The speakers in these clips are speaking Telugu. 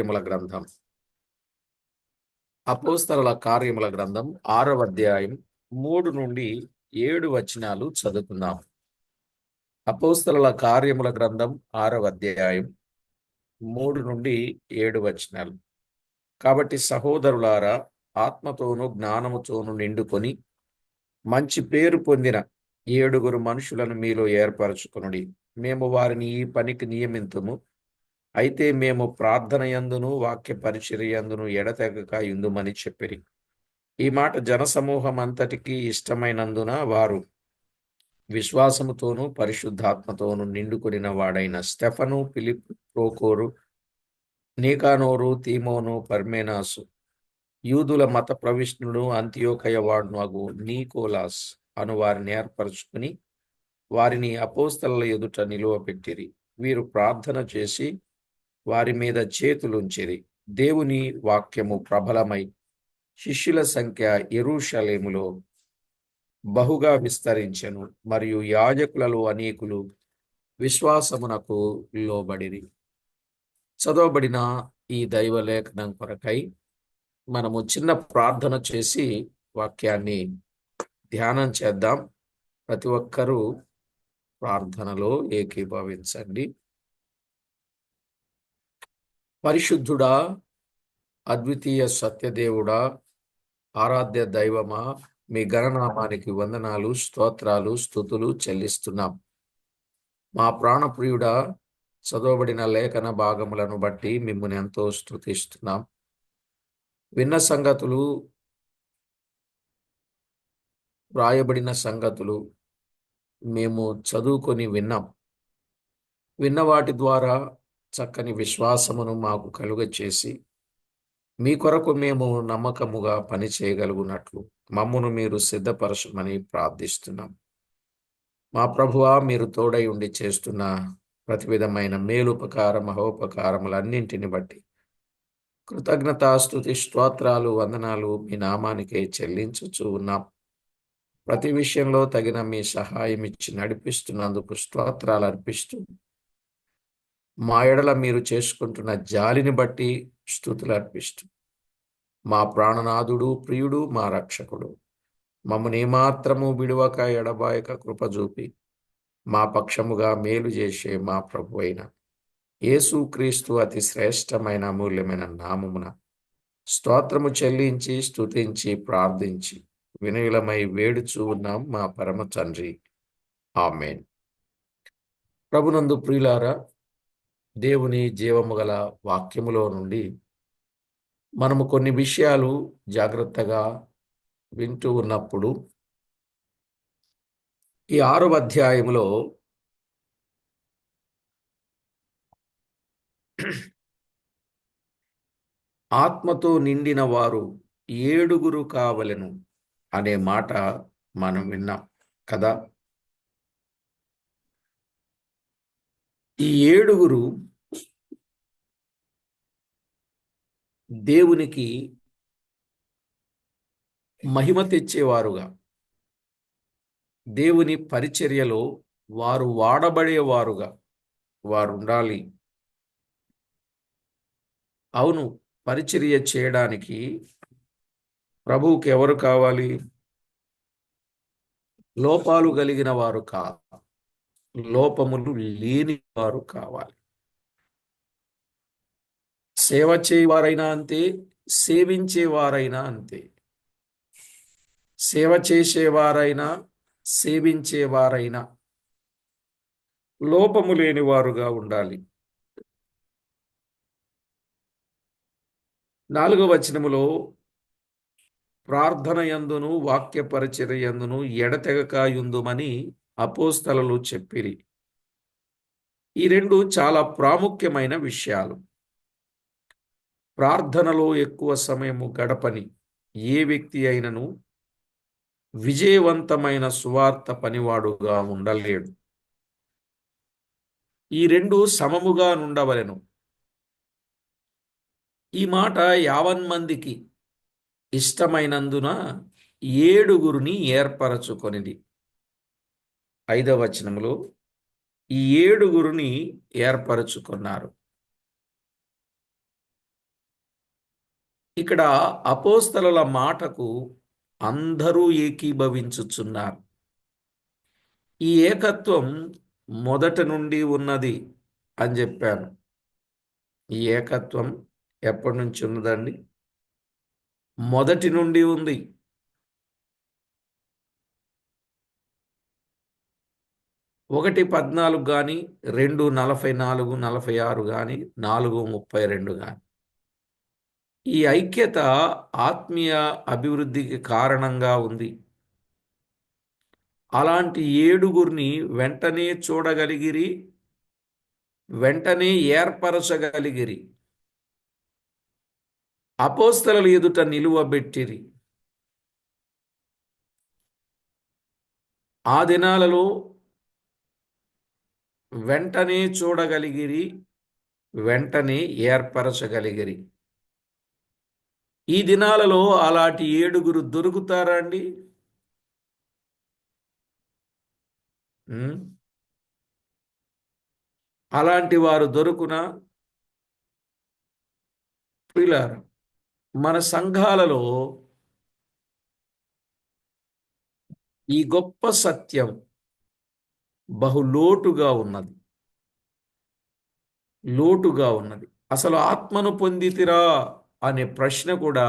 కార్యముల గ్రంథం అపోస్తలుల కార్యముల గ్రంథం 6వ అధ్యాయం 3 నుండి 7 వచనాలు చదువుకుందాం. అపోస్తలుల కార్యముల గ్రంథం 6వ అధ్యాయం 3 నుండి 7 వచనాలు. కాబట్టి సహోదరులారా, ఆత్మతోనూ జ్ఞానముతోనూ నిండుకొని మంచి పేరు పొందిన 7 మనుషులను మీలో ఏర్పరచుకొనుడి. మేము వారిని ఈ పనికి నియమింతుము. అయితే మేము ప్రార్థన యందును వాక్య పరిచర్య యందును ఎడతెగక యుందుమని చెప్పిరి. ఈ మాట జనసమూహం అంతటికీ ఇష్టమైనందున వారు విశ్వాసముతోనూ పరిశుద్ధాత్మతోనూ నిండుకొనిన వాడైన స్టెఫను, ఫిలిప్పు, ప్రోకోరు, నీకానోరు, తీమోను, పర్మేనాసు, యూదుల మత ప్రవిష్ణుడు, అంతియోకయ వాడును అగు నీకోలాస్ అను వారిని ఏర్పరచుకుని వారిని అపోస్తలుల ఎదుట నిలువబెట్టిరి. వీరు ప్రార్థన చేసి వారి మీద చేతులుంచిరి. దేవుని వాక్యము ప్రబలమై శిష్యుల సంఖ్య యెరూషలేములో బహుగా విస్తరించెను. మరియు యాజకులలో అనేకులు విశ్వాసమునకు లోబడిరి. చదవబడిన ఈ దైవ లేఖనం కొరకై మనము చిన్న ప్రార్థన చేసి వాక్యాన్ని ధ్యానం చేద్దాం. ప్రతి ఒక్కరూ ప్రార్థనలో ఏకీభవించండి. పరిశుద్ధుడా, అద్వితీయ సత్యదేవుడా, ఆరాధ్య దైవమా, మీ గణనామానికి వందనాలు, స్తోత్రాలు, స్తుతులు చెల్లిస్తున్నాం. మా ప్రాణప్రియుడా, చదవబడిన లేఖన భాగములను బట్టి మిమ్మల్ని ఎంతో స్తుతిస్తున్నాం. విన్న సంగతులు, వ్రాయబడిన సంగతులు మేము చదువుకొని విన్నాం. విన్న వాటి ద్వారా చక్కని విశ్వాసమును మాకు కలుగచేసి మీ కొరకు మేము నమ్మకముగా పని చేయగలుగునట్లు మమ్మును మీరు సిద్ధపరచమని ప్రార్థిస్తున్నాం. మా ప్రభువా, మీరు తోడై ఉండి చేస్తున్న ప్రతి విధమైన మేలుపకార మహోపకారములన్నింటిని బట్టి కృతజ్ఞతాస్తుతి స్తోత్రాలు వందనాలు మీ నామానికే చెల్లించుచూ ఉన్నాం. ప్రతి విషయంలో తగిన మీ సహాయం ఇచ్చి నడిపిస్తున్నందుకు స్తోత్రాలు అర్పిస్తూ మా ఎడల మీరు చేసుకుంటున్న జాలిని బట్టి స్తుతులు అర్పిస్తూ మా ప్రాణనాథుడు, ప్రియుడు, మా రక్షకుడు, మమ్మల్ని ఏమాత్రము విడువక ఎడబాయక కృప చూపి మా పక్షముగా మేలు చేసే మా ప్రభు అయిన యేసుక్రీస్తు అతి శ్రేష్టమైన అమూల్యమైన నామమున స్తోత్రము చెల్లించి స్తుతించి ప్రార్థించి వినయులమై వేడుచూ ఉన్నాం మా పరమ తండ్రి. ఆమేన్. ప్రభునందు ప్రియులారా, దేవుని జీవము గల వాక్యములో నుండి మనము కొన్ని విషయాలు జాగ్రత్తగా వింటూ ఉన్నప్పుడు ఈ 6వ అధ్యాయంలో ఆత్మతో నిండిన వారు 7 కావలెను అనే మాట మనం విన్నాం కదా. ఈ 7 దేవునికి మహిమ తెచ్చేవారుగా, దేవుని పరిచర్యలో వారు వాడబడేవారుగా వారు ఉండాలి. అవును, పరిచర్య చేయడానికి ప్రభువుకి ఎవరు కావాలి? లోపాలు కలిగిన వారు కాదు, లోపములు లేని వారు కావాలి. సేవ చేయవారైనా అంతే, సేవించేవారైనా అంతే. సేవ చేసేవారైనా సేవించేవారైనా లోపము లేని వారుగా ఉండాలి. 4వ వచనములో ప్రార్థన యందును వాక్య పరిచర్య యందును ఎడతెగక యుందుమని అపోస్తలులు చెప్పిరి. ఈ 2 చాలా ప్రాముఖ్యమైన విషయాలు. ప్రార్థనలో ఎక్కువ సమయము గడపని ఏ వ్యక్తి అయినను విజయవంతమైన సువార్త పనివాడుగా ఉండలేడు. ఈ 2 సమముగా నుండవలెను. ఈ మాట 50 మందికి ఇష్టమైనందున 7 ఏర్పరచుకొనిది. 5వ వచనములో ఈ 7 ఏర్పరచుకున్నారు. ఇక్కడ అపోస్తలుల మాటకు అందరూ ఏకీభవించుచున్నారు. ఈ ఏకత్వం మొదట నుండి ఉన్నది అని చెప్పాను. ఈ ఏకత్వం ఎప్పటి నుంచి ఉన్నదండి? మొదటి నుండి ఉంది. 1:14 కానీ, 2:44, 46 కానీ, 4:32 కానీ. ఈ ఐక్యత ఆత్మీయ అభివృద్ధికి కారణంగా ఉంది. అలాంటి ఏడుగురిని వెంటనే చూడగలిగిరి, వెంటనే ఏర్పరచగలిగిరి. అపోస్తలుల ఎదుట నిలువబెట్టిరి. ఆ దినాలలో వెంటనే చూడగలిగిరి, వెంటనే ఏర్పరచగలిగిరి. ఈ దినాలలో అలాంటి ఏడుగురు దొరుకుతారా అండి? అలాంటి వారు దొరుకునా? ప్రియులారా, మన సంఘాలలో ఈ గొప్ప సత్యం బహులోటుగా ఉన్నది. లోటుగా ఉన్నది. అసలు ఆత్మను పొందితిరా అనే ప్రశ్న కూడా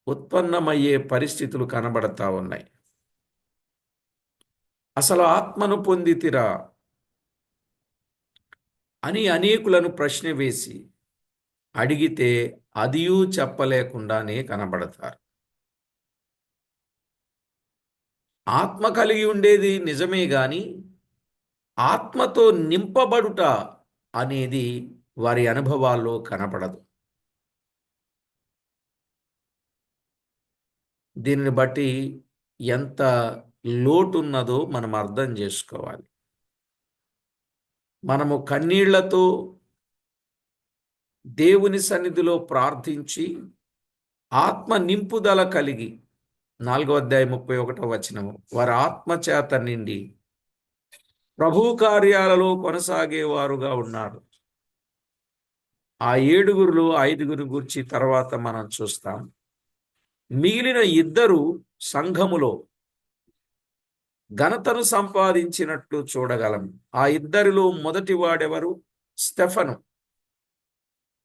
ఉత్పన్నమయ్యే పరిస్థితులు కనబడతా ఉన్నాయి. అసలు ఆత్మను పొందితిరా అని అనేకులను ప్రశ్న వేసి అడిగితే అదియూ చెప్పలేకుండానే కనబడతారు. ఆత్మ కలిగి ఉండేది నిజమే గాని ఆత్మతో నింపబడుట అనేది వారి అనుభవాల్లో కనపడదు. దీనిని బట్టి ఎంత లోటున్నదో మనం అర్థం చేసుకోవాలి. మనము కన్నీళ్లతో దేవుని సన్నిధిలో ప్రార్థించి ఆత్మ నింపుదల కలిగి 4వ అధ్యాయం 31వ వచనము, వారి ఆత్మ చేత నిండి ప్రభు కార్యాలలో కొనసాగేవారుగా ఉన్నారు. ఆ 7గురులో 5గురు గురించి తర్వాత మనం చూస్తాం. మిగిలిన 2 సంఘములో ఘనతను సంపాదించినట్లు చూడగలం. ఆ 2లో మొదటి వాడెవరు? స్టెఫను.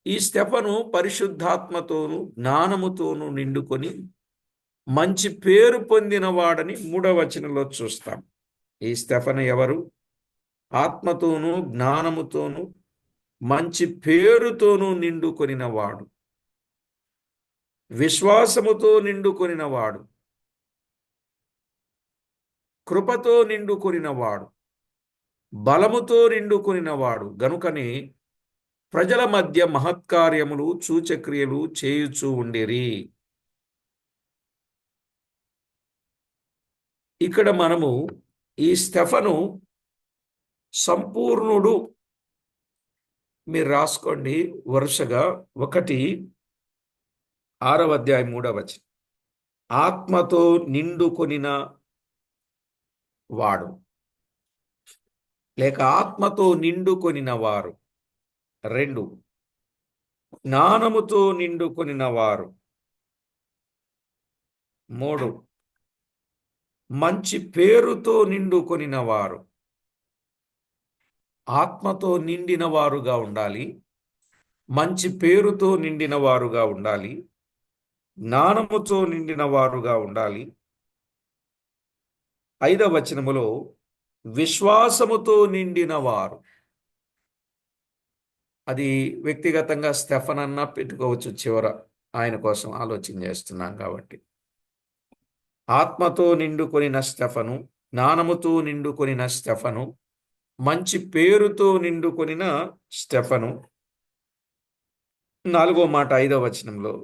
ఈ స్టెఫను పరిశుద్ధాత్మతోను జ్ఞానముతోను నిండుకొని మంచి పేరు పొందిన వాడని 3వ వచనంలో చూస్తాం. ఈ స్టెఫను ఎవరు? ఆత్మతోను జ్ఞానముతోను మంచి పేరుతోను నిండుకొనిన వాడు, విశ్వాసముతో నిండుకొనిన వాడు, కృపతో నిండుకొనిన వాడు, బలముతో నిండుకొనిన వాడు గనుకనే ప్రజల మధ్య మహత్కార్యములు సూచక్రియలు చేయుచూ ఉండిరి. ఇక్కడ మనము ఈ స్టెఫను సంపూర్ణుడు, మీరు రాసుకోండి వరుసగా. 6వ అధ్యాయం 3వ వచనం, ఆత్మతో నిండుకొనిన వాడు లేక ఆత్మతో నిండుకొనిన వారు. 2, జ్ఞానముతో నిండుకొనిన వారు. 3, మంచి పేరుతో నిండుకొనిన వారు. ఆత్మతో నిండిన వారుగా ఉండాలి, మంచి పేరుతో నిండిన వారుగా ఉండాలి, జ్ఞానముతో నిండిన వారుగా ఉండాలి. 5వ వచనములో విశ్వాసముతో నిండిన వారు. అది వ్యక్తిగతంగా స్టెఫన్ అన్నా పెట్టుకోవచ్చు. చివర ఆయన కోసం ఆలోచన చేస్తున్నాం కాబట్టి, ఆత్మతో నిండుకొనిన స్టెఫను, జ్ఞానముతో నిండుకొనిన స్టెఫను, మంచి పేరుతో నిండుకొనిన స్టెఫను. 4వ మాట 5వ వచనంలో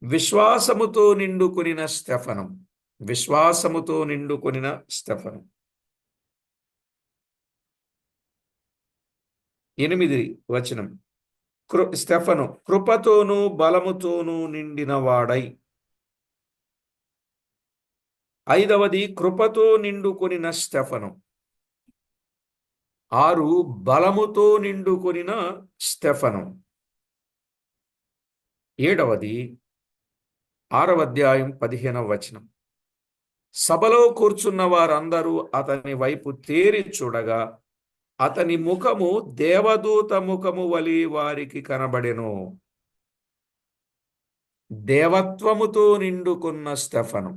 విశ్వాసముతో నిండుకొనిన స్టెఫను, విశ్వాసముతో నిండుకొనిన స్టెఫను. 8వ వచనం, స్టెఫను కృపతోనూ బలముతోనూ నిండిన వాడై. 5వది కృపతో నిండుకొనిన స్టెఫను. 6 బలముతో నిండుకొనిన స్టెఫను. ఏడవది 6వ అధ్యాయం 15వ వచనం. సభలో కూర్చున్న వారందరూ అతని వైపు తేరి చూడగా అతని ముఖము దేవదూత ముఖము వలె వారికి కనబడెను. దేవత్వముతో నిండుకున్న స్టెఫను.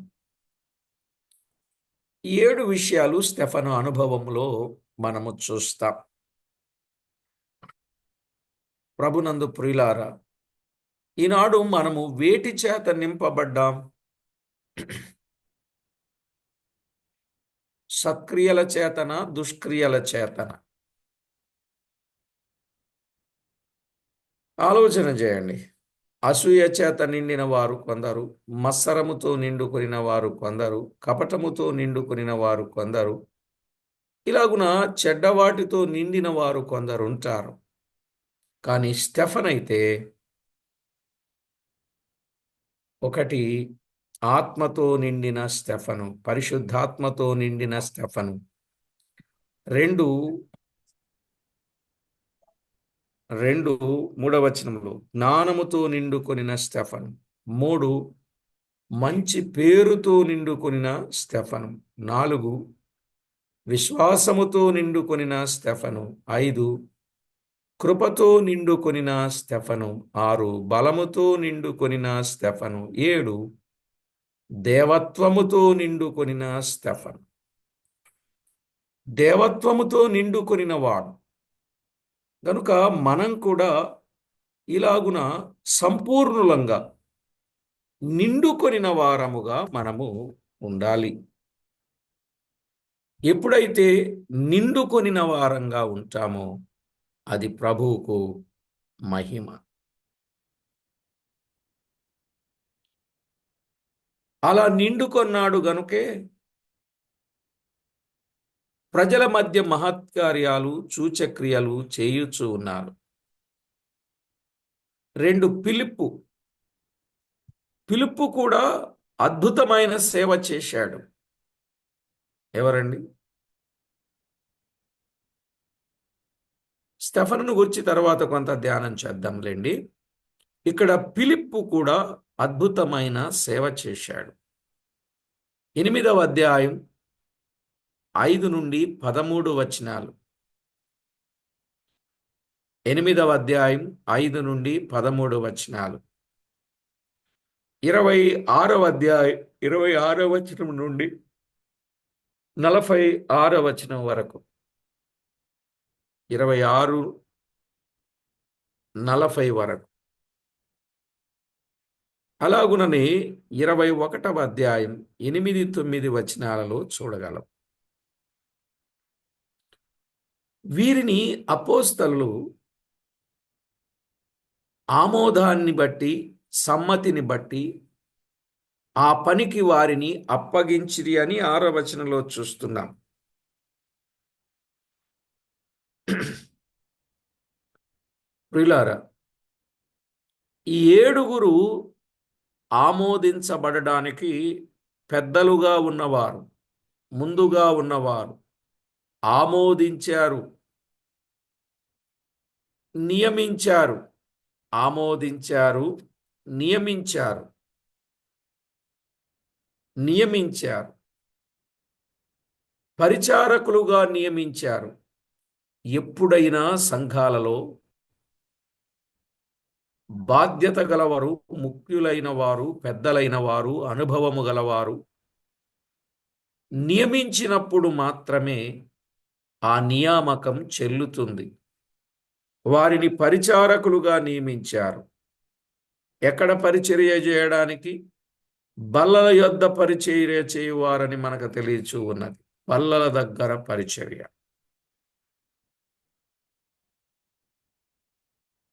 7 విషయాలు స్టెఫను అనుభవంలో మనము చూస్తాం. ప్రభునందు ప్రియులారా, ఈనాడు మనము వేటి చేత నింపబడ్డాం? సత్క్రియల చేతన, దుష్క్రియల చేతన? ఆలోచన చేయండి. అసూయ చేత నిండిన వారు కొందరు, మత్సరముతో నిండుకొనిన వారు కొందరు, కపటముతో నిండుకొనిన వారు కొందరు, ఇలాగున చెడ్డవాటితో నిండిన వారు కొందరు ఉంటారు. కానీ స్టెఫన్ అయితే ఒకటి, ఆత్మతో నిండిన స్టెఫను, పరిశుద్ధాత్మతో నిండిన స్టెఫను. 3వ వచనంలో జ్ఞానముతో నిండుకొనిన స్టెఫను. 3, మంచి పేరుతో నిండుకొనిన స్టెఫను. 4, విశ్వాసముతో నిండుకొనిన స్టెఫను. 5, కృపతో నిండుకొనిన స్టెఫను. 6, బలముతో నిండుకొనిన స్టెఫను. 7, దేవత్వముతో నిండుకొనిన స్టెఫను. దేవత్వముతో నిండుకొనిన వాడు గనుక మనం కూడా ఇలాగున సంపూర్ణులంగా నిండుకొనిన వారముగా మనము ఉండాలి. ఎప్పుడైతే నిండుకొనిన వారంగా ఉంటామో అది ప్రభువుకు మహిమ. అలా నిండుకొన్నాడు గనుకే ప్రజల మధ్య మహత్కార్యాలు, సూచక్రియలు చేయుచూ ఉన్నారు. 2, ఫిలిప్పు కూడా అద్భుతమైన సేవ చేశాడు. ఎవరండి? స్టెఫనును గురించి తర్వాత కొంత ధ్యానం చేద్దాంలేండి. ఇక్కడ ఫిలిప్పు కూడా అద్భుతమైన సేవ చేశాడు. 8వ అధ్యాయం 5-13 వచనాలు. 8వ అధ్యాయం 5-13 వచనాలు. 26వ అధ్యాయం 26వ వచనం నుండి 46వ వచనం వరకు. 26, 40 వరకు. అలాగుననే 21వ అధ్యాయం 8-9 వచనాలలో చూడగలం. వీరిని అపోస్తలులు ఆమోదాన్ని బట్టి, సమ్మతిని బట్టి ఆ పనికి వారిని అప్పగించిరి అని 6వ వచనంలో చూస్తున్నాం. ప్రియులారా, ఈ 7 ఆమోదించబడడానికి పెద్దలుగా ఉన్నవారు, ముందుగా ఉన్నవారు ఆమోదించారు, నియమించారు. ఆమోదించారు, నియమించారు. పరిచారకులుగా నియమించారు. ఎప్పుడైనా సంఘాలలో బాధ్యత గలవారు, ముఖ్యులైన వారు, పెద్దలైన వారు, అనుభవము గలవారు నియమించినప్పుడు మాత్రమే ఆ నియామకం చెల్లుతుంది. వారిని పరిచారకులుగా నియమించారు. ఎక్కడ పరిచర్య చేయడానికి? బల్లల యొద్ద పరిచర్య చేయువారని మనకు తెలియచూ ఉన్నది. బల్లల దగ్గర పరిచర్య.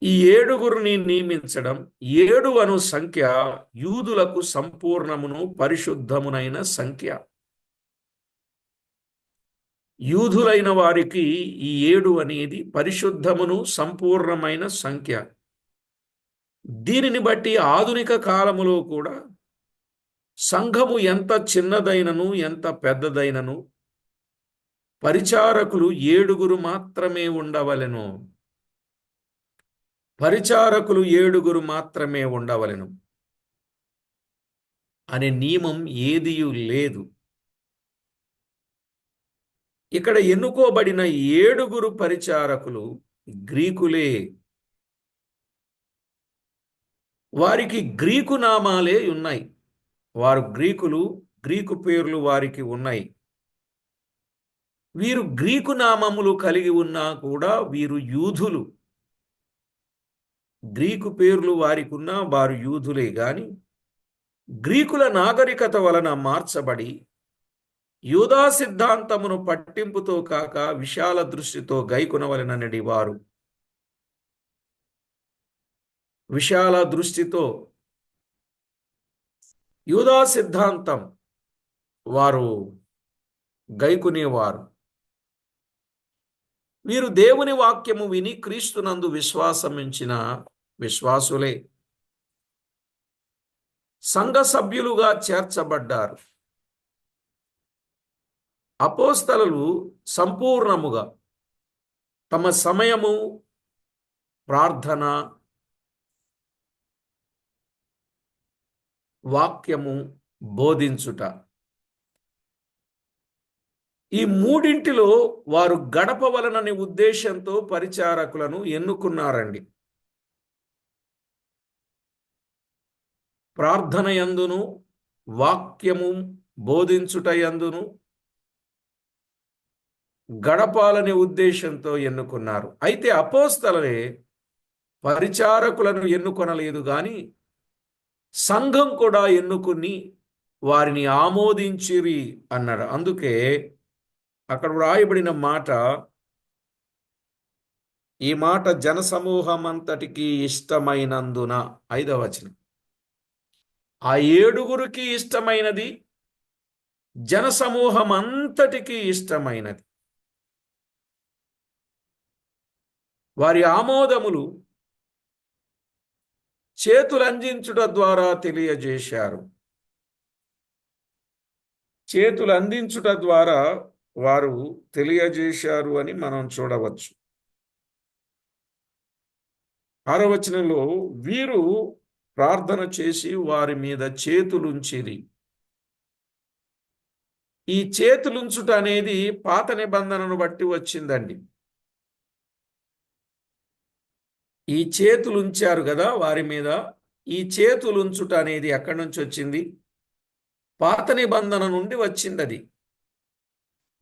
ఈ 7 నియమించడం, 7 అను సంఖ్య యూదులకు సంపూర్ణమును పరిశుద్ధమునైన సంఖ్య. యూదులైన వారికి ఈ 7 అనేది పరిశుద్ధమును సంపూర్ణమైన సంఖ్య. దీనిని బట్టి ఆధునిక కాలములో కూడా సంఘము ఎంత చిన్నదైనను, ఎంత పెద్దదైనను పరిచారకులు 7 మాత్రమే ఉండవలెను. పరిచారకులు 7 మాత్రమే ఉండవలెను అనే నియమం ఏదియూ లేదు. ఇక్కడ ఎన్నుకోబడిన 7 పరిచారకులు గ్రీకులే. వారికి గ్రీకు నామాలే ఉన్నాయి. వారు గ్రీకులు, గ్రీకు పేర్లు వారికి ఉన్నాయి. వీరు గ్రీకు నామములు కలిగి ఉన్నా కూడా వీరు యూదులు. గ్రీకు పేర్లు వారికి ఉన్నా వారు యూదులే గాని గ్రీకుల నాగరికత వలన మార్చబడి యూదా సిద్ధాంతమును పట్టింపుతో కాక విశాల దృష్టితో గైకొనవలెననడి వారు విశాల దృష్టితో యూదా సిద్ధాంతం వారు గైకొనేవారు. వీరు దేవుని వాక్యము విని క్రీస్తునందు విశ్వాసముంచిన విశ్వాసులే. సంఘ సభ్యులుగా చేర్చబడ్డారు. అపోస్తలులు సంపూర్ణముగా తమ సమయము ప్రార్థన, వాక్యము బోధించుట, ఈ మూడింటిలో వారు గడపవలననే ఉద్దేశంతో పరిచారకులను ఎన్నుకున్నారండి. ప్రార్థన యందును వాక్యము బోధించుట యందును గడపాలనే ఉద్దేశంతో ఎన్నుకున్నారు. అయితే అపోస్తలులే పరిచారకులను ఎన్నుకొనలేదు గాని సంఘం కూడా ఎన్నుకుని వారిని ఆమోదించిరి అన్నాడు. అందుకే అక్కడ వ్రాయబడిన మాట, ఈ మాట జనసమూహమంతటికి ఇష్టమైనందున, 5వ వచనం. ఆ 7 ఇష్టమైనది, జనసమూహం అంతటికి ఇష్టమైనది. వారి ఆమోదములు చేతులందించుట ద్వారా తెలియజేశారు. చేతులందించుట ద్వారా వారు తెలియజేశారు అని మనం చూడవచ్చు. 6వ వచనంలో వీరు ప్రార్థన చేసి వారి మీద చేతులుంచిరి. ఈ చేతులుంచుట అనేది పాత నిబంధనను బట్టి వచ్చిందండి. ఈ చేతులుంచారు కదా వారి మీద. ఈ చేతులుంచుట అనేది ఎక్కడి నుంచి వచ్చింది? పాత నిబంధన నుండి వచ్చింది. అది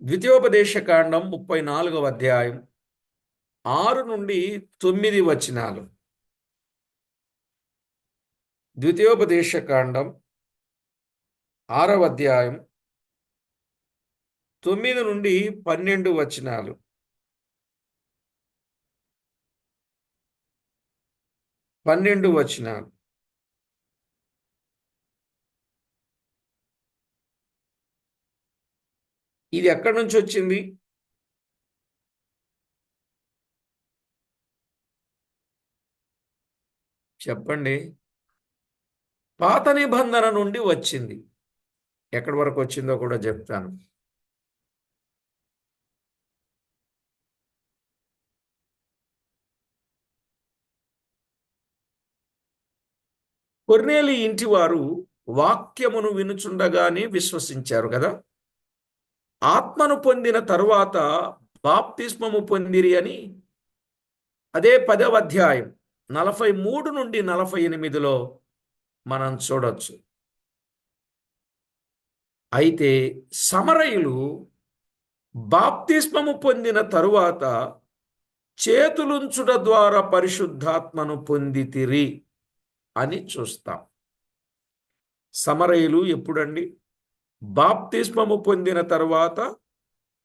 ద్వితీయోపదేశకాండం 34వ అధ్యాయం 6 నుండి 9 వచనాలు. ద్వితీయోపదేశకాండం 6వ అధ్యాయం 9 నుండి 12 వచనాలు. 12 వచనాలు. ఇది ఎక్కడి నుంచి వచ్చింది? చెప్పండి. పాత నిబంధన నుండి వచ్చింది. ఎక్కడి వరకు వచ్చిందో కూడా చెప్తాను. కొర్నేలి ఇంటి వారు వాక్యమును వినుచుండగానే విశ్వసించారు కదా. ఆత్మను పొందిన తరువాత బాప్తిస్మము పొందిరి అని అదే 10వ అధ్యాయం 43 నుండి 48లో మనం చూడొచ్చు. అయితే సమరయులు బాప్తిస్మము పొందిన తరువాత చేతులుంచుట ద్వారా పరిశుద్ధాత్మను పొందితిరి అని చూస్తాం. సమరయులు ఎప్పుడండి? బాప్తిస్మము పొందిన తరువాత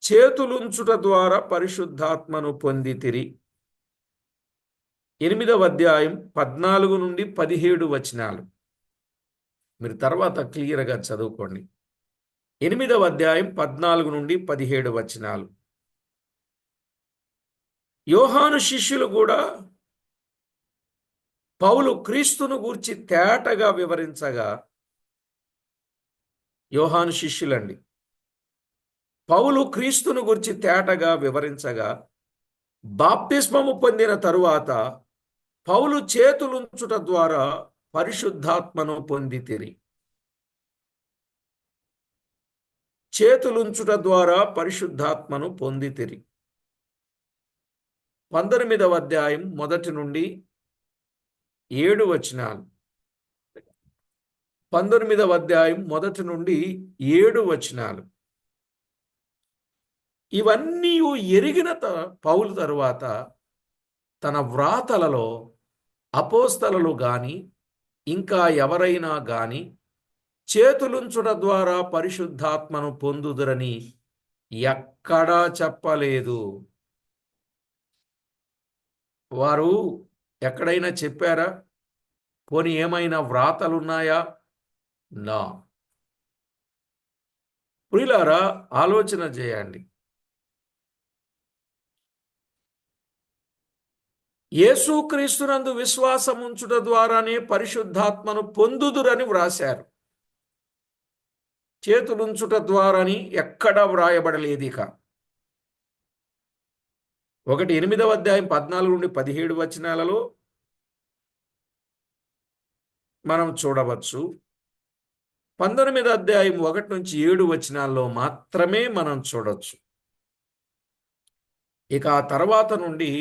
చేతులుంచుట ద్వారా పరిశుద్ధాత్మను పొందితిరి. 8వ అధ్యాయం 14 నుండి 17 వచనాలు మీరు తర్వాత క్లియర్గా చదువుకోండి. 8వ అధ్యాయం 14 నుండి 17 వచనాలు. యోహాను శిష్యులు కూడా పౌలు క్రీస్తును గూర్చి తేటగా వివరించగా, యోహాను శిష్యులండి, పౌలు క్రీస్తును గూర్చి తేటగా వివరించగా బాప్తిస్మము పొందిన తరువాత పౌలు చేతులుంచుట ద్వారా పరిశుద్ధాత్మను పొందితిరి. చేతులుంచుట ద్వారా పరిశుద్ధాత్మను పొందితిరి. 19వ అధ్యాయం 1 నుండి 7 వచనాలు. 19వ అధ్యాయం 1 నుండి 7 వచనాలు. ఇవన్నీ ఎరిగిన పౌలు తరువాత తన వ్రాతలలో అపోస్తలులు గాని ఇంకా ఎవరైనా గాని చేతులుంచుట ద్వారా పరిశుద్ధాత్మను పొందుదురని ఎక్కడా చెప్పలేదు. వారు ఎక్కడైనా చెప్పారా? పోనీ ఏమైనా వ్రాతలున్నాయా? నా ప్రియులారా, ఆలోచన చేయండి. యేసుక్రీస్తునందు విశ్వాసం ఉంచుట ద్వారానే పరిశుద్ధాత్మను పొందుదురని వ్రాశారు. చేతులుంచుట ద్వారాని ఎక్కడా వ్రాయబడలేదు. ఇక 8వ అధ్యాయం 14 నుండి 17 వచనాలలో మనం చూడవచ్చు. 19వ అధ్యాయం 1 నుంచి 7 వచనాల్లో మాత్రమే మనం చూడొచ్చు. ఇక ఆ తర్వాత నుండి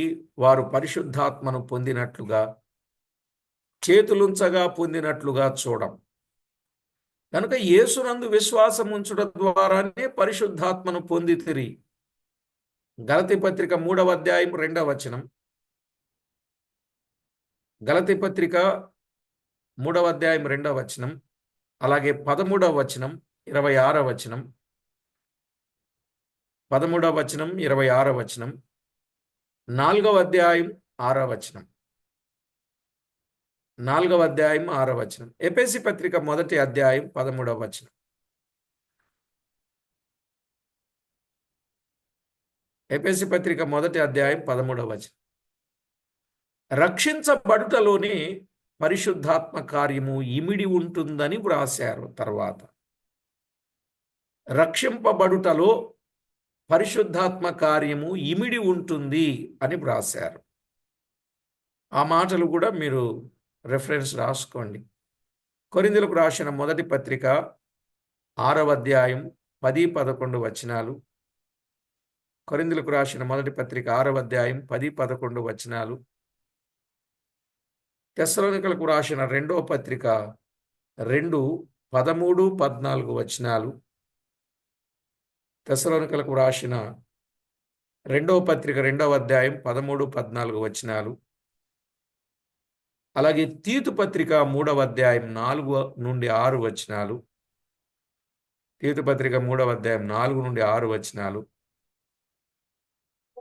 వారు పరిశుద్ధాత్మను పొందినట్లుగా, చేతులుంచగా పొందినట్లుగా చూడం. కనుక యేసునందు విశ్వాసం ఉంచుట ద్వారానే పరిశుద్ధాత్మను పొందితిరి. గలతీ పత్రిక 3వ అధ్యాయం 2వ వచనం. గలతీ పత్రిక 3వ అధ్యాయం 2వ వచనం, అలాగే 13వ వచనం 26వ వచనం, 13వ వచనం 26వ వచనం, 4వ అధ్యాయం 6వ వచనం, 4వ అధ్యాయం 6వ వచనం, ఎఫెసీ పత్రిక 1వ అధ్యాయం 13వ వచనం. ఎఫెసీ పత్రిక 1వ అధ్యాయం 13వ వచనం. రక్షించబడుటలోనే పరిశుద్ధాత్మ కార్యము ఇమిడి ఉంటుందని వ్రాశారు. తర్వాత రక్షింపబడుటలో పరిశుద్ధాత్మ కార్యము ఇమిడి ఉంటుంది అని వ్రాశారు. ఆ మాటలు కూడా మీరు రెఫరెన్స్ రాసుకోండి. కొరింథీయులకు రాసిన మొదటి పత్రిక 6వ అధ్యాయం 10-11 వచనాలు. కొరింథీయులకు రాసిన మొదటి పత్రిక 6వ అధ్యాయం 10-11 వచనాలు. తెస్సలోనికలకు రాసిన 2వ పత్రిక 2:13-14 వచనాలు. తెస్సలోనికలకు రాసిన 2వ పత్రిక 2వ అధ్యాయం 13-14 వచనాలు. అలాగే తీతు పత్రిక 3వ అధ్యాయం 4 నుండి 6 వచనాలు. తీతు పత్రిక 3వ అధ్యాయం 4 నుండి 6 వచనాలు.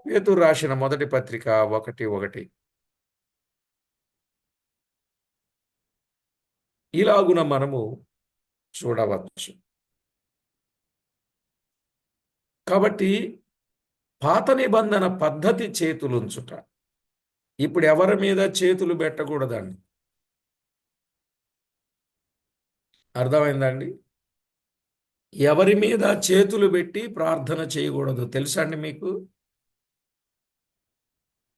పేతురు రాసిన మొదటి పత్రిక 1:1. ఇలాగున మనము చూడవచ్చు. కాబట్టి పాత నిబంధన పద్ధతి చేతులుంచుట. ఇప్పుడు ఎవరి మీద చేతులు పెట్టకూడదండి. అర్థమైందండి? ఎవరి మీద చేతులు పెట్టి ప్రార్థన చేయకూడదు. తెలుసా అండి మీకు?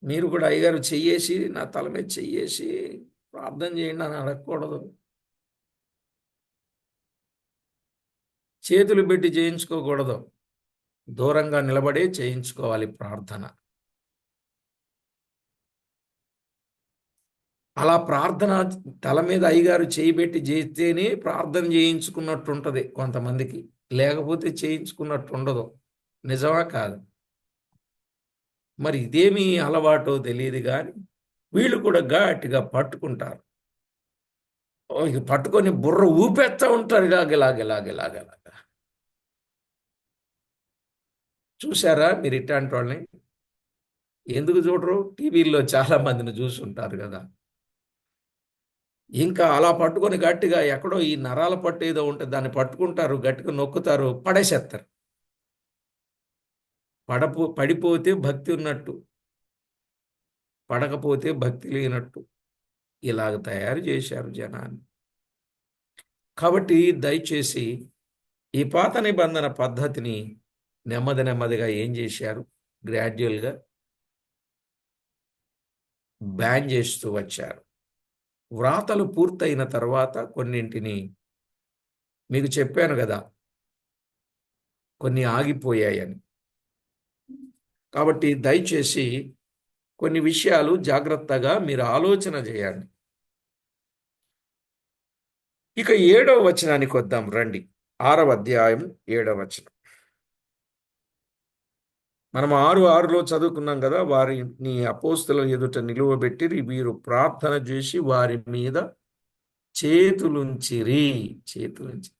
మీరు కూడా అయ్యగారు చెయ్యేసి నా తల మీద చెయ్యేసి ప్రార్థన చేయండి అని అడగకూడదు. చేతులు పెట్టి చేయించుకోకూడదు. దూరంగా నిలబడే చేయించుకోవాలి ప్రార్థన. అలా ప్రార్థన తల మీద అయ్యగారు చేయిబెట్టి చేస్తేనే ప్రార్థన చేయించుకున్నట్టు ఉంటుంది కొంతమందికి, లేకపోతే చేయించుకున్నట్టు ఉండదు. నిజమా కాదు? మరి ఇదేమి అలవాటో తెలియదు కానీ వీళ్ళు కూడా గట్టిగా పట్టుకుంటారు. ఇక పట్టుకొని బుర్ర ఊపేస్తా ఉంటారు. ఇలాగ చూసారా మీరు ఇట్లాంటి వాళ్ళని? ఎందుకు చూడరు? టీవీల్లో చాలా మందిని చూసుంటారు కదా. ఇంకా అలా పట్టుకొని గట్టిగా ఎక్కడో ఈ నరాల పట్టు ఏదో ఉంటుంది, దాన్ని పట్టుకుంటారు, గట్టిగా నొక్కుతారు, పడేసేస్తారు. పడిపోతే భక్తి ఉన్నట్టు, పడకపోతే భక్తి లేనట్టు ఇలాగ తయారు చేశారు జనాన్ని. కాబట్టి దయచేసి ఈ పాత నిబంధన పద్ధతిని నెమ్మదిగా ఏం చేశారు? గ్రాడ్యువల్గా బ్యాన్ చేస్తూ వచ్చారు. వ్రాతలు పూర్తయిన తర్వాత కొన్నింటిని మీకు చెప్పాను కదా, కొన్ని ఆగిపోయాయని. కాబట్టి దయచేసి కొన్ని విషయాలు జాగ్రత్తగా మీరు ఆలోచన చేయండి. ఇక 7వ వచనానికి వద్దాం రండి. 6వ అధ్యాయం 7వ వచనం. మనం 6:6లో చదువుకున్నాం కదా, వారిని అపోస్తలుల ఎదుట నిలువబెట్టి వీరు ప్రార్థన చేసి వారి మీద చేతులుంచిరి. చేతులుంచి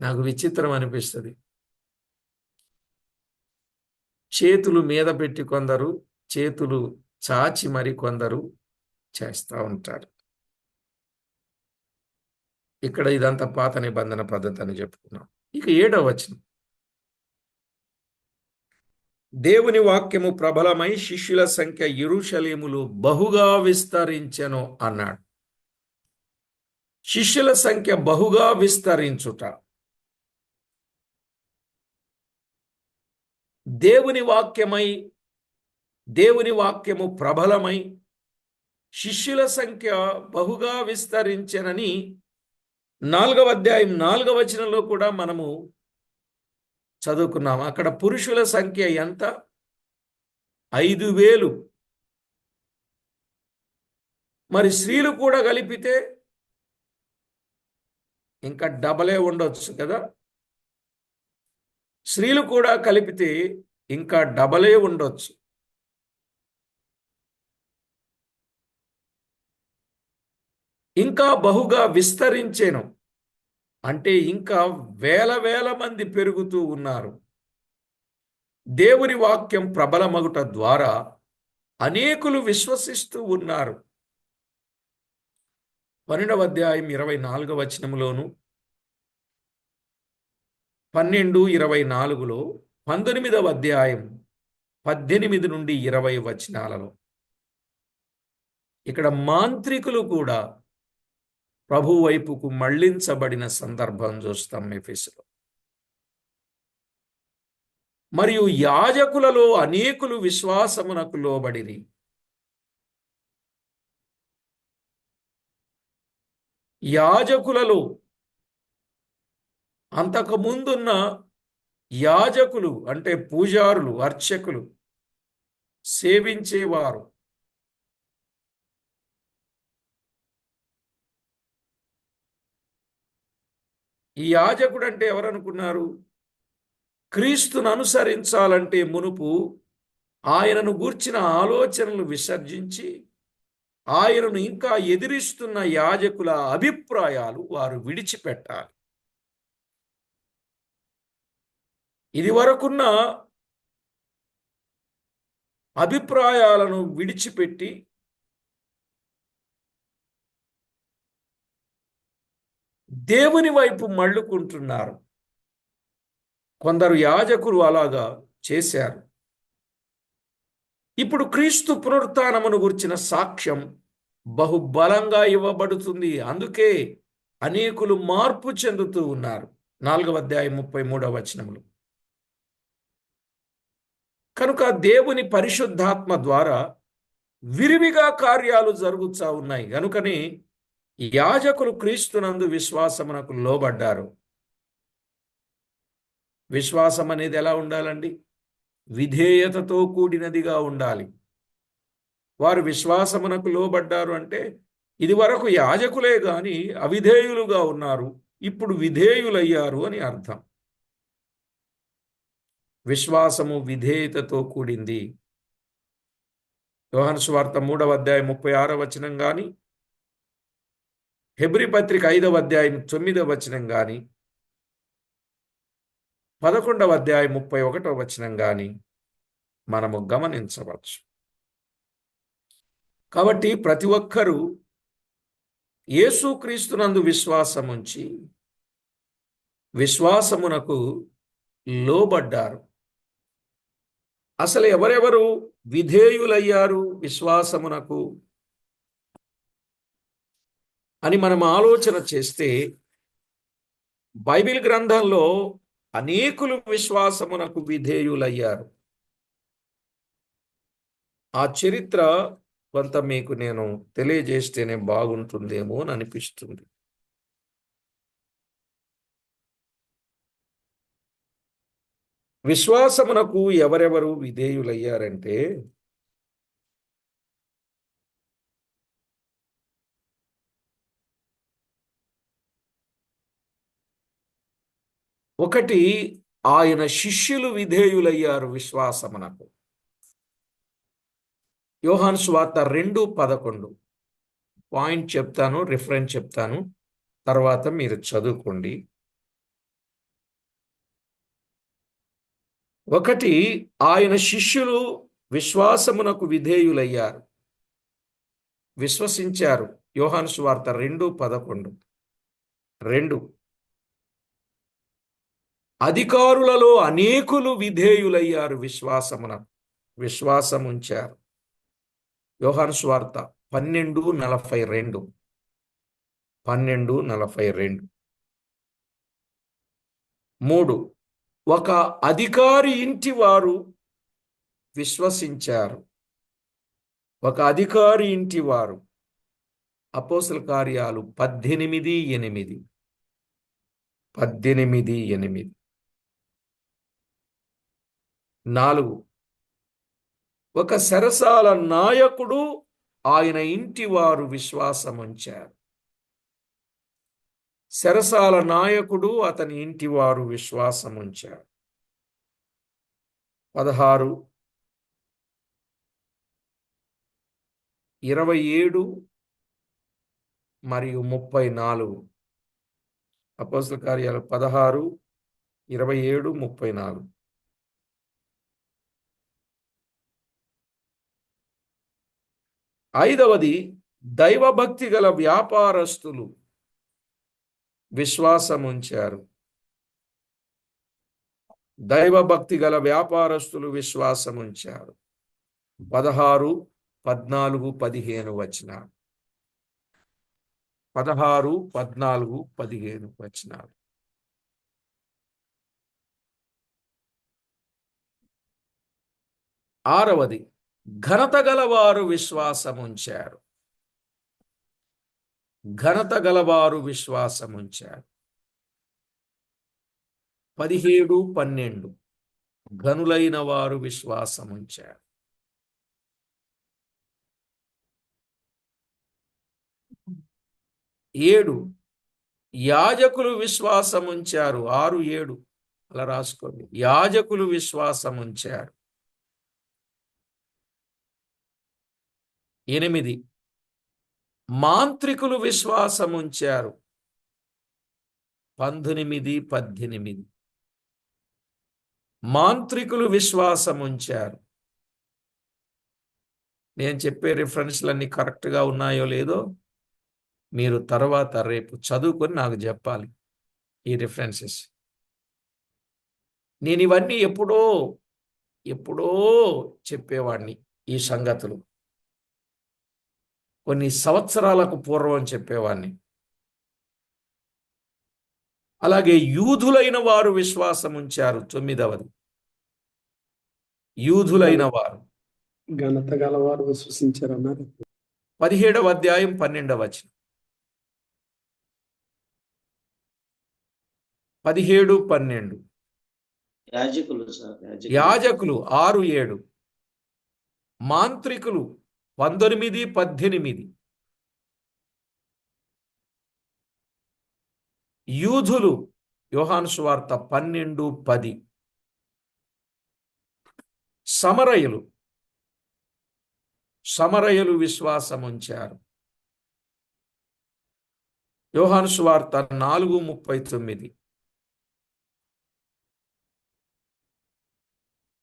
నాకు విచిత్రం అనిపిస్తుంది. చేతులు మీద పెట్టి కొందరు, చేతులు చాచి మరి కొందరు చేస్తూ ఉంటారు. ఇక్కడ ఇదంతా పాత నిబంధన పద్ధతి అని చెప్పుకున్నాం. ఇక 7వ వచనం. దేవుని వాక్యము ప్రబలమై శిష్యుల సంఖ్య యెరూషలేములో బహుగా విస్తరించెను అన్నాడు. శిష్యుల సంఖ్య బహుగా విస్తరించుట, దేవుని వాక్యము ప్రబలమై శిష్యుల సంఖ్య బహుగా విస్తరించెనని 4వ అధ్యాయం 4వ వచనంలో కూడా మనము చదువుకున్నాం. అక్కడ పురుషుల సంఖ్య ఎంత? 5,000. మరి స్త్రీలు కూడా కలిపితే ఇంకా డబలే ఉండొచ్చు కదా. స్త్రీలు కూడా కలిపితే ఇంకా డబలే ఉండొచ్చు. ఇంకా బహుగా విస్తరించేను అంటే ఇంకా వేల వేల మంది పెరుగుతూ ఉన్నారు. దేవుని వాక్యం ప్రబలమగుట ద్వారా అనేకులు విశ్వసిస్తూ ఉన్నారు. 12వ అధ్యాయం 24వ వచనంలోను 12:24లో 19వ అధ్యాయం 18 నుండి 20 వచనాలలో ఇక్కడ మాంత్రికులు కూడా ప్రభు వైపుకు మళ్లించబడిన సందర్భం చూస్తాం ఎఫెసులో. మరియు యాజకులలో అనేకులు విశ్వాసమునకు లోబడిరి. యాజకులలో అంతకుముందున్న యాజకులు అంటే పూజారులు, అర్చకులు, సేవించేవారు, ఈ యాజకుడు అంటే ఎవరనుకున్నారు? క్రీస్తును అనుసరించాలంటే మునుపు ఆయనను గూర్చిన ఆలోచనలు విసర్జించి ఆయనను ఇంకా ఎదిరిస్తున్న యాజకుల అభిప్రాయాలు వారు విడిచిపెట్టాలి. ఇది వరకున్న అభిప్రాయాలను విడిచిపెట్టి దేవుని వైపు మళ్ళుకుంటున్నారు. కొందరు యాజకులు అలాగా చేశారు. ఇప్పుడు క్రీస్తు పునరుత్థానమును గురించిన సాక్ష్యం బహుబలంగా ఇవ్వబడుతుంది. అందుకే అనేకులు మార్పు చెందుతూ ఉన్నారు. 4వ అధ్యాయం 33వ వచనములు. కనుక దేవుని పరిశుద్ధాత్మ ద్వారా విరివిగా కార్యాలు జరుగుతూ ఉన్నాయి. కనుకనే యాజకులు క్రీస్తునందు విశ్వాసమునకు లోబడ్డారు. విశ్వాసం అనేది ఎలా ఉండాలండి? విధేయతతో కూడినదిగా ఉండాలి. వారు విశ్వాసమునకు లోబడ్డారు అంటే ఇది వరకు యాజకులే గాని అవిధేయులుగా ఉన్నారు, ఇప్పుడు విధేయులయ్యారు అని అర్థం. విశ్వాసము విధేయతతో కూడింది. యోహాను సువార్త 3వ అధ్యాయం 36వ వచనం గాని, హెబ్రీ పత్రిక 5వ అధ్యాయం 9వ వచనం గాని, 11వ అధ్యాయం 31వ వచనం గాని మనము గమనించవచ్చు. కాబట్టి ప్రతి ఒక్కరూ యేసుక్రీస్తునందు విశ్వాసముంచి విశ్వాసమునకు లోబడ్డారు. అసలు ఎవరెవరు విధేయులయ్యారు విశ్వాసమునకు అని మనం ఆలోచన చేస్తే బైబిల్ గ్రంథంలో అనేకులు విశ్వాసమునకు విధేయులయ్యారు. ఆ చరిత్ర కొంత మీకు నేను తెలియజేస్తేనే బాగుంటుందేమో అని అనిపిస్తుంది. విశ్వాసమునకు ఎవరెవరు విధేయులయ్యారంటే, ఒకటి, ఆయన శిష్యులు విధేయులయ్యారు విశ్వాసమునకు. యోహాను సువార్త 2:11 పాయింట్ చెప్తాను, రిఫరెన్స్ చెప్తాను, తర్వాత మీరు చదువుకోండి. ఒకటి, ఆయన శిష్యులు విశ్వాసమునకు విధేయులయ్యారు, విశ్వసించారు. యోహాను సువార్త 2:11. 2, అధికారులలో అనేకులు విధేయులయ్యారు విశ్వాసమునకు, విశ్వాసముంచారు. యోహాను సువార్త 12:42. 12:42. 3, ఒక అధికారి ఇంటి వారు విశ్వసించారు. ఒక అధికారి ఇంటి వారు. అపోస్తల కార్యాలు 18:8. 18:8. 4, ఒక చెరసాల నాయకుడు ఆయన ఇంటి వారు విశ్వాసముంచారు. చెరసాల నాయకుడు అతని ఇంటి వారు విశ్వాసముంచారు. 16, 27 మరియు 34. అపోస్తల కార్యాలు 16, 27, 34. 5వది, దైవభక్తి గల వ్యాపారస్తులు విశ్వాసముంచారు. దైవభక్తి గల వ్యాపారస్తులు విశ్వాసముంచారు. 16, 14, 15 వచనాలు. 16, 14, 15 వచనాలు. 6వది, ఘనత గలవారు విశ్వాసముంచారు. ఘనత గలవారు విశ్వాసముంచారు. 17, 12, ఘనులైన వారు విశ్వాసముంచారు. 7, యాజకులు విశ్వాసముంచారు. 6, 7 అలా రాసుకోండి. యాజకులు విశ్వాసముంచారు. 8, మాంత్రికులు విశ్వాసముంచారు. 19, 18. మాంత్రికులు విశ్వాసముంచారు. నేను చెప్పే రిఫరెన్స్లన్నీ కరెక్ట్గా ఉన్నాయో లేదో మీరు తర్వాత రేపు చదువుకొని నాకు చెప్పాలి ఈ రిఫరెన్సెస్. నేను ఇవన్నీ ఎప్పుడో ఎప్పుడో చెప్పేవాడిని. ఈ సంగతులు కొన్ని సంవత్సరాలకు పూర్వం చెప్పేవాడిని. అలాగే యూదులైన వారు విశ్వాసముంచారు. 9వది, యూదులైన వారు. ఘనత గలవారు విశ్వసించారు అన్నారు. 17వ అధ్యాయం 12వ వచనం. 17, 12. యాజకులు 6, 7. మాంత్రికులు 19, 18. యూదులు యోహాను సువార్త 12, 10. సమరయులు విశ్వాసముంచారు. యోహాను సువార్త 4:39.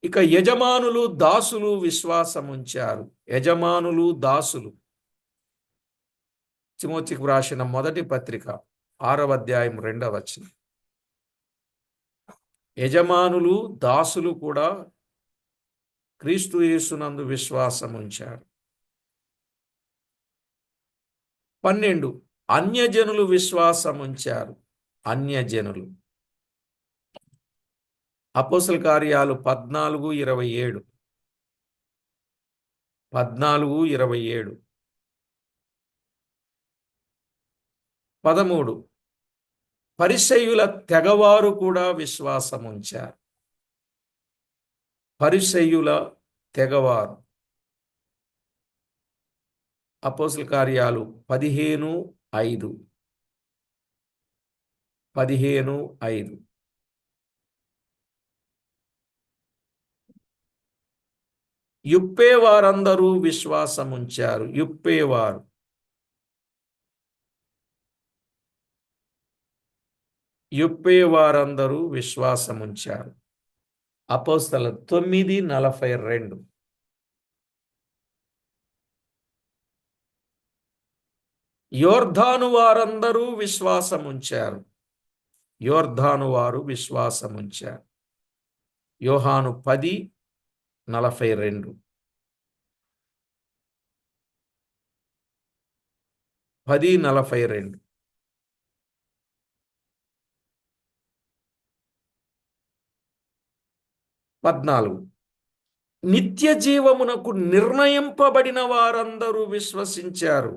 ఇక యజమానులు దాసులు విశ్వాసముంచారు. యజమానులు దాసులు. తిమోతికి వ్రాసిన మొదటి పత్రిక 6వ అధ్యాయం 2వ వచనం. యజమానులు దాసులు కూడా క్రీస్తు యేసునందు విశ్వాసముంచారు. 12, అన్యజనులు విశ్వాసముంచారు. అన్యజనులు. అపోస్తల కార్యాలు 14:27. 14:27. 13. పరిసయ్యుల తెగవారు కూడా విశ్వాసముంచారు. పరిసయ్యుల తెగవారు. అపోస్తలుల కార్యాలు 15:5. 15:5. యుప్పేవారందరూ విశ్వాసముంచారు. యుప్పేవారు. యుప్పేవారందరూ విశ్వాసముంచారు. అపోస్తలుల 9:42. యోర్దాను వారందరూ విశ్వాసముంచారు. యోర్దాను వారు విశ్వాసముంచారు. యోహాను 10:42. 10:42. 14. నిత్య జీవమునకు నిర్ణయింపబడిన వారందరూ విశ్వసించారు.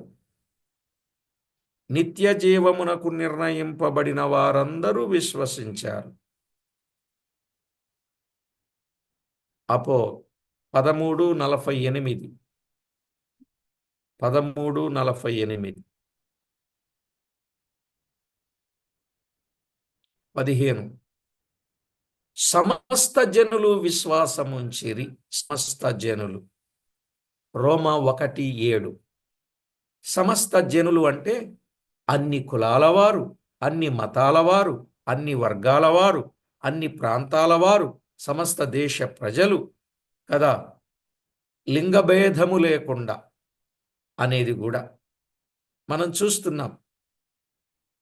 నిత్య జీవమునకు నిర్ణయింపబడిన వారందరూ విశ్వసించారు. అపో 13:48. 13:48. 15. సమస్త జనులు విశ్వాసముంచిరి. సమస్త జనులు. రోమా 1:7. సమస్త జనులు అంటే అన్ని కులాల వారు, అన్ని మతాల వారు, అన్ని వర్గాల వారు, అన్ని ప్రాంతాల వారు, సమస్త దేశ ప్రజలు కదా, లింగభేదము లేకుండా అనేది కూడా మనం చూస్తున్నాం.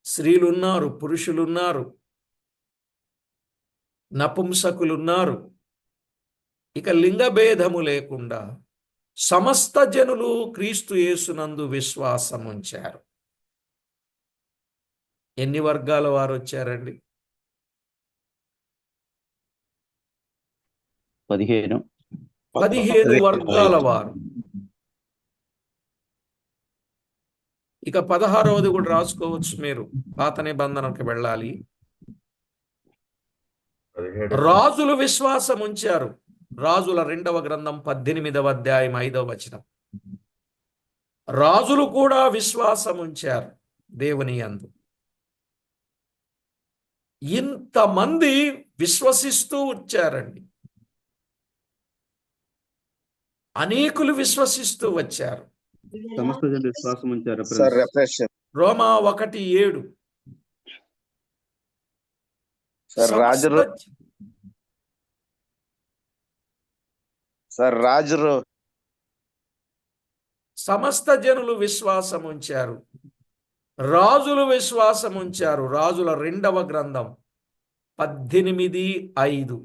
స్త్రీలున్నారు, పురుషులున్నారు, నపుంసకులున్నారు. ఇక లింగభేదము లేకుండా సమస్త జనులు క్రీస్తు యేసునందు విశ్వాసముంచారు. ఎన్ని వర్గాల వారు వచ్చారండి? 15 వర్గాల వారు. ఇక 16వది కూడా రాసుకోవచ్చు మీరు. పాత నిబంధనకు వెళ్ళాలి. రాజులు విశ్వాసముంచారు. రాజుల 2వ గ్రంథం 18వ అధ్యాయం 5వ వచనం. రాజులు కూడా విశ్వాసముంచారు దేవుని యందు. ఇంతమంది విశ్వసిస్తూ వచ్చారండి. అనేకులు విశ్వసిస్తూ వచ్చారు. సమస్త జనులు విశ్వాసం ఉంచారు. రోమా 1:7. సమస్త జనులు విశ్వాసముంచారు. రాజులు విశ్వాసముంచారు. రాజుల 2వ గ్రంథం 18:5.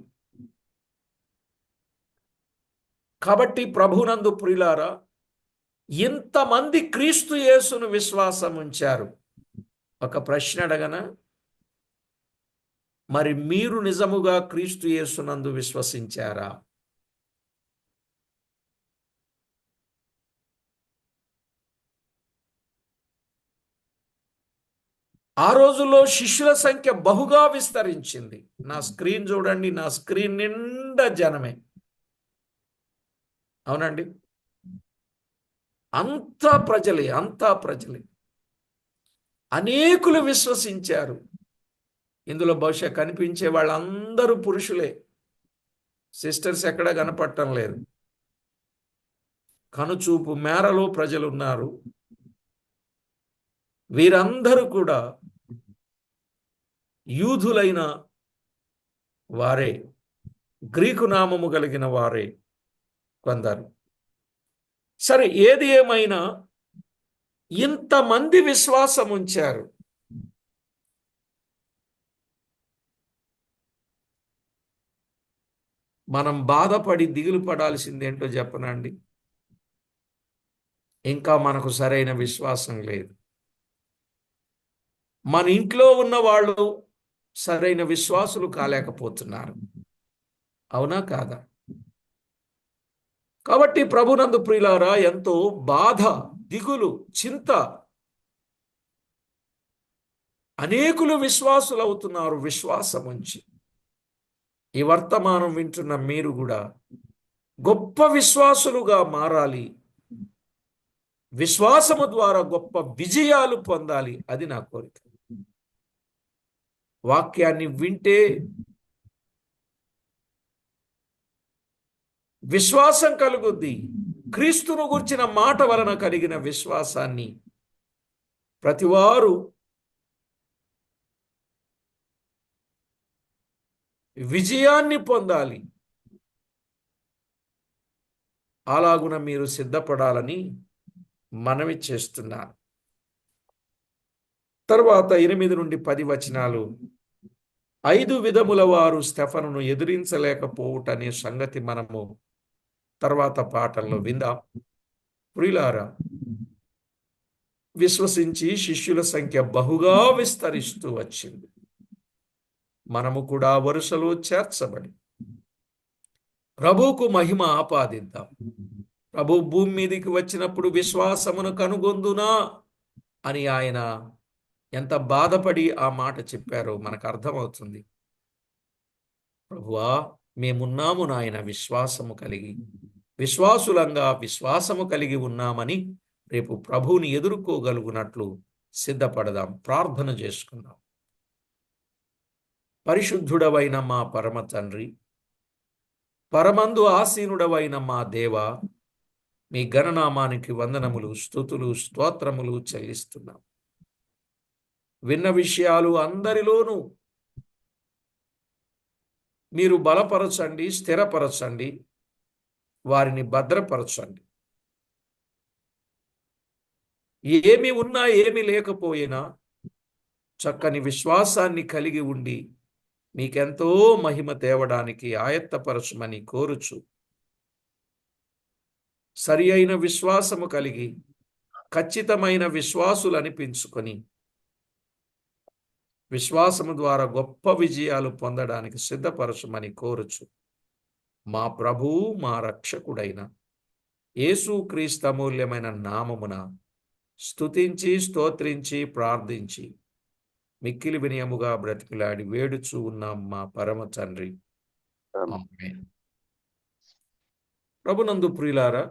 కాబట్టి ప్రభునందు ప్రియులారా, ఇంతమంది క్రీస్తు యేసును విశ్వాసముంచారు. ఒక ప్రశ్న అడగనా? మరి మీరు నిజముగా క్రీస్తు యేసునందు విశ్వసించారా? ఆ రోజుల్లో శిష్యుల సంఖ్య బహుగా విస్తరించింది. నా స్క్రీన్ చూడండి. నా స్క్రీన్ నిండా జనమే. అవునండి, అంతా ప్రజలే, అంతా ప్రజలే. అనేకులు విశ్వసించారు. ఇందులో బహుశా కనిపించే వాళ్ళందరూ పురుషులే. సిస్టర్స్ ఎక్కడ కనపడటం లేదు. కనుచూపు మేరలో ప్రజలు ఉన్నారు. వీరందరూ కూడా యూదులైన వారే, గ్రీకు నామము కలిగిన వారే కొందరు. సరే, ఏది ఏమైనా ఇంతమంది విశ్వాసం ఉంచారు. మనం బాధపడి దిగులు పడాల్సిందేంటో చెప్పనండి. ఇంకా మనకు సరైన విశ్వాసం లేదు. మన ఇంట్లో ఉన్న వాళ్ళు సరైన విశ్వాసులు కాలేకపోతున్నారు. అవునా కాదా? కాబట్టి ప్రభునందు ప్రియులారా, ఎంతో బాధ, దిగులు, చింత, అనేకులు విశ్వాసులు అవుతున్నారు విశ్వాసం ఉంచి. ఈ వర్తమానం వింటున్న మీరు కూడా గొప్ప విశ్వాసులుగా మారాలి, విశ్వాసము ద్వారా గొప్ప విజయాలు పొందాలి. అది నా కోరిక. వాక్యాన్ని వింటే విశ్వాసం కలుగుద్ది. క్రీస్తును గుర్చిన మాట వలన కలిగిన విశ్వాసాన్ని ప్రతివారు విజయాన్ని పొందాలి. అలాగున మీరు సిద్ధపడాలని మనవి చేస్తున్నాను. తర్వాత 8 నుండి 10 వచనాలు, 5 విధముల వారు స్టెఫనును ఎదిరించలేకపోవుటనే సంగతి మనము తర్వాత పాఠంలో విందాం. ప్రియులారా, విశ్వసించి శిష్యుల సంఖ్య బహుగా విస్తరిస్తూ వచ్చింది. మనము కూడా వరుసలో చేర్చబడి ప్రభువుకు మహిమ ఆపాదిద్దాం. ప్రభు భూమి మీదికి వచ్చినప్పుడు విశ్వాసమును కనుగొందునా అని ఆయన ఎంత బాధపడి ఆ మాట చెప్పారో మనకు అర్థమవుతుంది. ప్రభువా, మేమున్నాము నాయన విశ్వాసము కలిగి, విశ్వాసులంగా విశ్వాసము కలిగి ఉన్నామని రేపు ప్రభువుని ఎదుర్కోగలుగునట్లు సిద్ధపడదాం. ప్రార్థన చేసుకుందాం. పరిశుద్ధుడవైన మా పరమ తండ్రి, పరమందు ఆసీనుడవైన మా దేవ, మీ ఘననామానికి వందనములు, స్తుతులు, స్తోత్రములు చెల్లిస్తున్నాం. విన్న విషయాలు అందరిలోనూ మీరు బలపరచండి, స్థిరపరచండి, వారిని భద్రపరచండి. ఏమి ఉన్నా ఏమి లేకపోయినా చక్కని విశ్వాసాన్ని కలిగి ఉండి మీకెంతో మహిమ తేవడానికి ఆయత్తపరచమని కోరుచు, సరి అయిన విశ్వాసము కలిగి ఖచ్చితమైన విశ్వాసులు అనిపించుకొని విశ్వాసము ద్వారా గొప్ప విజయాలు పొందడానికి సిద్ధపరచమని కోరుచు. మా ప్రభువు, మా రక్షకుడైన యేసుక్రీస్తు అమూల్యమైన నామమున స్తుతించి స్తోత్రించి ప్రార్థించి మిక్కిలి వినయముగా బ్రతికిలాడి వేడుచూ ఉన్నాం మా పరమ తండ్రి. ఆమేన్. ప్రభునందు ప్రియులారా,